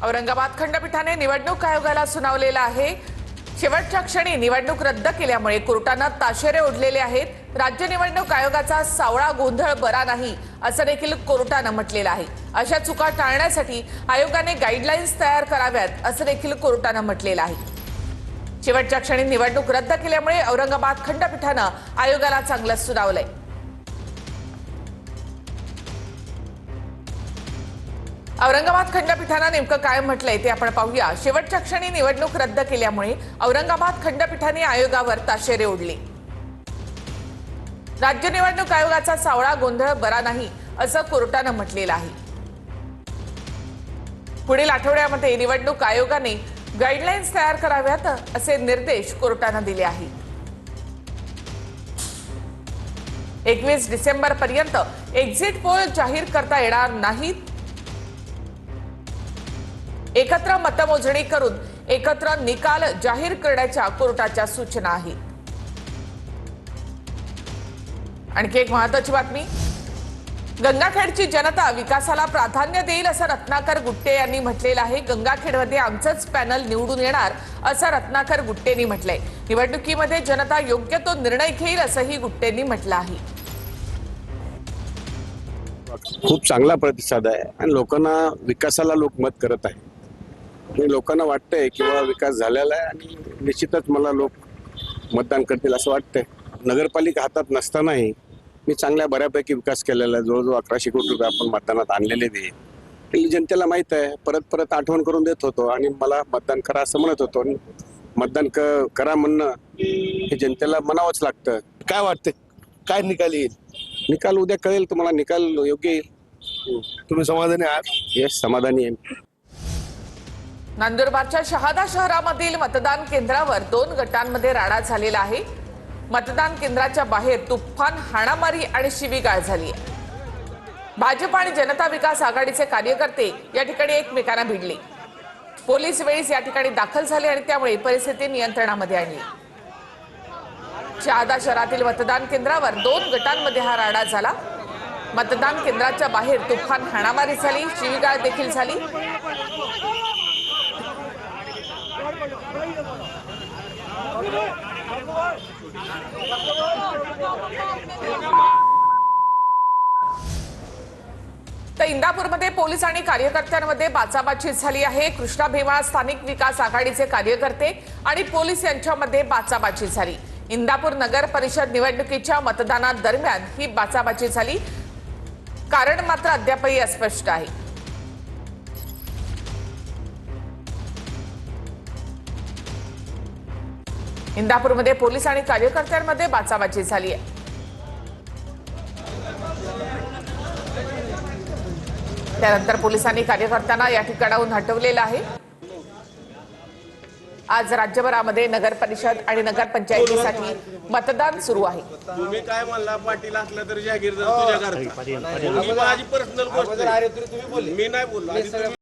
औरंगाबाद खंडपीठाने निवडणूक आयोगाला सुनावलेला आहे। शेवटच्या क्षणी निवडणूक रद्द केल्यामुळे कोर्टाने ताशेरे ओढलेले आहेत। राज्य निवडणूक आयोगाचा सावळा गोंधळ बरा नाही असं देखील कोर्टाने म्हटलेलं आहे। अशा चुका टाळण्यासाठी आयोगाने गाईडलाईन्स तयार कराव्यात असं देखील कोर्टाने म्हटलेलं आहे। शेवटच्या क्षणी निवडणूक रद्द केल्यामुळे औरंगाबाद खंडपीठाने आयोगाला चांगलंच सुनावलंय। औरंगाबाद खंडपीठाने नेमकं काय म्हटलंय ते आपण पाहूया। शेवटच्या क्षणी निवडणूक रद्द केल्यामुळे औरंगाबाद खंडपीठाने आयोगावर ताशेरे ओढले। राज्य निवडणूक आयोगाचा सावळा गोंधळ बरा नाही असं कोर्टाने म्हटलेलं आहे। पुढील आठवड्यामध्ये निवडणूक आयोगाने गाईडलाईन्स तयार कराव्यात असे निर्देश कोर्टाने दिले आहेत। 21 डिसेंबर पर्यंत एक्झिट पोल जाहीर करता येणार नाहीत। एकत्र मतमोजणी करून एकत्र निकाल जाहीर करण्याच्या कोर्टाच्या सूचना आहेत। आणखी एक महत्त्वाची बातमी, गंगाखेडची जनता विकासाला प्राधान्य देईल असं रत्नाकर गुट्टे यांनी म्हटलेलं आहे। गंगाखेडमध्ये आमचंच पॅनल निवडून येणार असं रत्नाकर गुट्टेंनी म्हटलंय। निवडणुकीमध्ये जनता योग्य तो निर्णय घेईल असंही गुट्टेंनी म्हटलं आहे। खूप चांगला प्रतिसाद आहे आणि लोकांना विकासाला लोक मत करत आहे आणि लोकांना वाटतंय किंवा विकास झालेला आहे आणि निश्चितच मला लोक मतदान करतील असं वाटतंय। नगरपालिका हातात नसतानाही मी चांगल्या बऱ्यापैकी विकास केलेला आहे। जवळजवळ 1100 कोटी रुपये आपण मतदानात आणलेले ते जनतेला माहित आहे। परत परत आठवण करून देत होतो आणि मला मतदान करा असं म्हणत होतो। मतदान करा म्हणणं हे जनतेला म्हणावंच लागतं। काय वाटतं, काय निकाल येईल? निकाल उद्या कळेल तुम्हाला, निकाल योग्य येईल। तुम्ही समाधानी आहात? येस, समाधानी आहे। नंदुरबारच्या शहादा शहरामधील मतदान केंद्रावर 2 गटांमध्ये राडा झालेला आहे। मतदान केंद्राच्या बाहेर तुफान हाणामारी आणि शिवीगाळ झाली आहे। भाजप आणि जनता विकास आघाडीचे कार्यकर्ते या ठिकाणी एकमेकांना भिडले। पोलीस वेळीच या ठिकाणी दाखल झाले आणि त्यामुळे परिस्थिती नियंत्रणामध्ये आणली। शहादा शहरातील मतदान केंद्रावर 2 गटांमध्ये हा राडा झाला। मतदान केंद्राच्या बाहेर तुफान हाणामारी झाली, शिवीगाळ देखील झाली। तर इंदापूरमध्ये पोलीस आणि कार्यकर्त्यांमध्ये बाचाबाची झाली आहे। कृष्णा भीमा स्थानिक विकास आघाडीचे कार्यकर्ते आणि पोलीस यांच्यामध्ये बाचाबाची झाली। इंदापूर नगर परिषद निवडणुकीच्या मतदानादरम्यान ही बाचाबाची झाली। कारण मात्र अद्यापही अस्पष्ट आहे। इंदापूरमध्ये पोलीस आणि कार्यकर्त्यांमध्ये बाचाबाची झाली आहे। त्यानंतर पोलिसांनी कार्यकर्त्यांना या ठिकाणाहून हटवलेलं आहे। आज राज्यभरामध्ये नगर परिषद आणि नगर पंचायतीसाठी मतदान सुरू आहे। तुम्ही काय म्हणला, पाटील असलं तर जागीरदार तुझ्या घरचा, ही माझी पर्सनल गोष्ट आहे। मी नाही बोललो।